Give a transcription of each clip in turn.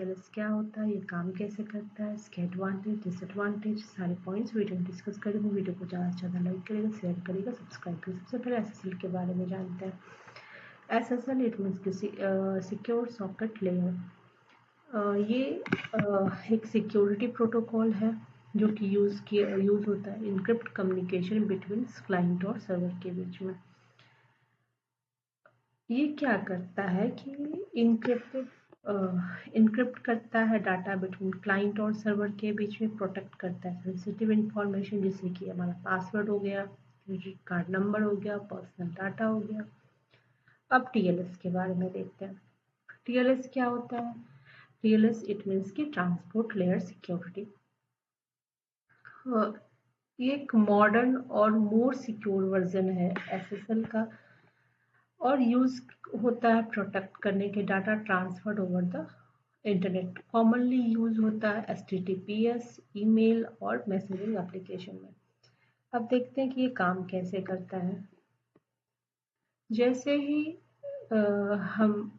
TLS क्या होता है, ये काम कैसे करता है, इसके एडवांटेज डिसएडवांटेज सारे पॉइंट्स वीडियो में डिस्कस करेंगे। वीडियो को ज़्यादा से ज़्यादा लाइक करेगा, शेयर करेगा, सब्सक्राइब करेगा। सबसे पहले एसएसएल के बारे में जानते हैं। एसएसएल इट मीन्स की सिक्योर सॉकेट लेयर। ये एक सिक्योरिटी प्रोटोकॉल है जो कि यूज़ होता है इनक्रिप्ट कम्युनिकेशन बिटवीन क्लाइंट और सर्वर के बीच में। ये क्या करता है कि इनक्रिप्ट करता है डाटा बिटवीन क्लाइंट और सर्वर के बीच में, प्रोटेक्ट करता है सेंसिटिव इंफॉर्मेशन जैसे कि हमारा पासवर्ड हो गया, क्रेडिट कार्ड नंबर हो गया, पर्सनल डाटा हो गया। अब टीएलएस के बारे में देखते हैं। टीएलएस क्या होता है? टीएलएस इट मीन्स की ट्रांसपोर्ट लेयर सिक्योरिटी। ये एक मॉडर्न और मोर सिक्योर वर्जन है एसएसएल का और यूज होता है प्रोटेक्ट करने के data transferred over the internet. Commonly use होता है एचटीटीपीएस, ईमेल और मैसेजिंग एप्लीकेशन में। अब देखते हैं कि ये काम कैसे करता है। जैसे ही हम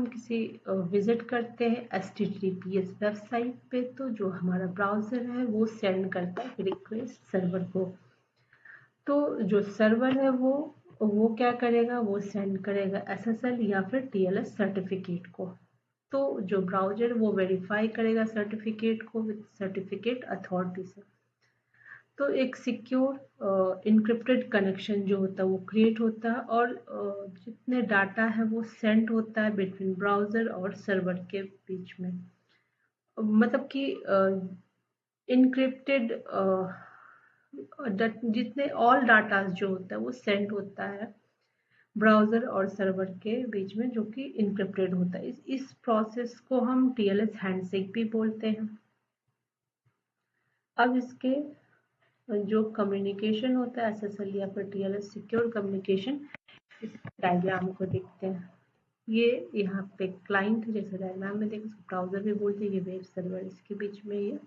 किसी विजिट करते हैं एचटीटीपीएस वेबसाइट पे, तो जो हमारा ब्राउजर है वो सेंड करता है रिक्वेस्ट सर्वर को। तो जो सर्वर है वो क्या करेगा, वो सेंड करेगा एसएसएल या फिर टीएलएस सर्टिफिकेट को। तो जो ब्राउजर वो वेरीफाई करेगा सर्टिफिकेट को विद सर्टिफिकेट अथॉरिटी से। तो एक सिक्योर इनक्रिप्टेड कनेक्शन जो होता है वो क्रिएट होता है और जितने डाटा है वो सेंड होता है बिटवीन ब्राउजर और सर्वर के बीच में। मतलब कि इनक्रिप्टेड जितने ऑल डाटा जो होता है वो सेंड होता है ब्राउजर और सर्वर के बीच में, जो कि इनक्रिप्टेड होता है। इस प्रोसेस को हम टीएलएस हैंडशेक भी बोलते हैं। अब इसके जो कम्युनिकेशन होता है एसएसएल या फिर टीएलएस सिक्योर कम्युनिकेशन, इस डायग्राम को देखते हैं। ये यहाँ पे क्लाइंट जैसे डायग्राम में देखो, ब्राउजर भी बोलते हैं, ये वेब सर्वर, इसके बीच में ये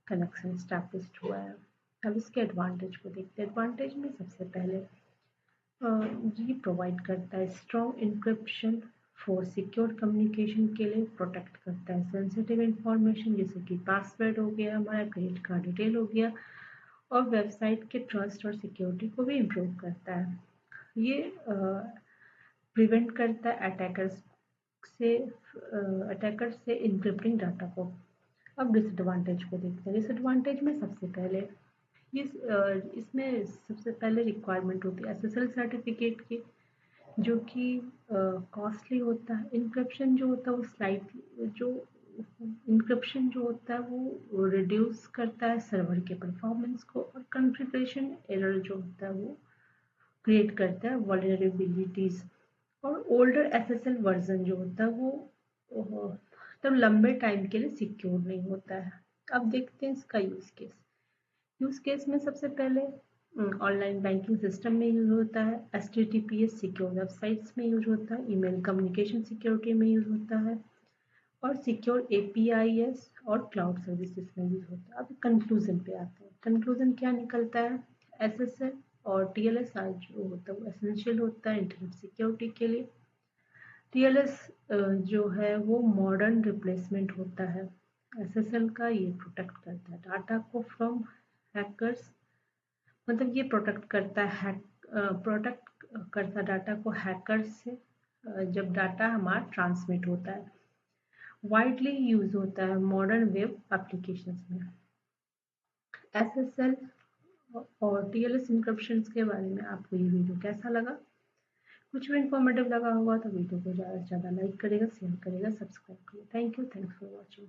कनेक्शन एस्टैब्लिश्ड हुआ है। अब इसके एडवांटेज को देखते हैं। एडवांटेज में सबसे पहले ये प्रोवाइड करता है strong encryption for secure communication के लिए, प्रोटेक्ट करता है सेंसिटिव इंफॉर्मेशन जैसे कि पासवर्ड हो गया, हमारा क्रेडिट कार्ड डिटेल हो गया, और वेबसाइट के ट्रस्ट और सिक्योरिटी को भी इम्प्रूव करता है। ये प्रिवेंट करता है अटैकर्स से इनक्रिप्टिंग डाटा को। अब डिसएडवांटेज को देखते हैं। डिसएडवांटेज में सबसे पहले इसमें सबसे पहले रिक्वायरमेंट होती है एसएसएल सर्टिफिकेट की, जो कि कॉस्टली होता है। इंक्रिप्शन जो होता है वो रिड्यूस करता है सर्वर के परफॉर्मेंस को, और कॉन्फ़िगरेशन एरर जो होता है वो क्रिएट करता है वल्नरेबिलिटीज। और ओल्डर एसएसएल वर्जन जो होता है वो तब लंबे टाइम के लिए सिक्योर नहीं होता है। अब देखते हैं इसका यूज केस में सबसे पहले ऑनलाइन बैंकिंग सिस्टम में यूज होता है, एचटीटीपीएस सिक्योर वेबसाइट्स में यूज होता है, ईमेल कम्युनिकेशन सिक्योरिटी में यूज होता है, और सिक्योर एपीआईएस और क्लाउड सर्विसेज में यूज होता है। अब कंक्लूजन पे आते हैं। कंक्लूजन क्या निकलता है? एसएसएल और टीएलएस जो होता है वो एसेंशियल होता है इंटरनेट सिक्योरिटी के लिए। टीएलएस जो है वो मॉडर्न रिप्लेसमेंट होता है एसएसएल का। ये प्रोटेक्ट करता है डाटा को फ्रॉम हैकर्स, मतलब ये प्रोटेक्ट करता डाटा को हैकर्स से जब डाटा हमारा ट्रांसमिट होता है। वाइडली यूज होता है मॉडर्न वेब एप्लीकेशंस में। एसएसएल और टीएलएस इंक्रिप्शन के बारे में आपको ये वीडियो कैसा लगा? कुछ भी इंफॉर्मेटिव लगा होगा तो वीडियो को ज़्यादा से ज़्यादा लाइक करेगा, शेयर करेगा, सब्सक्राइब करेगा। Thanks for watching.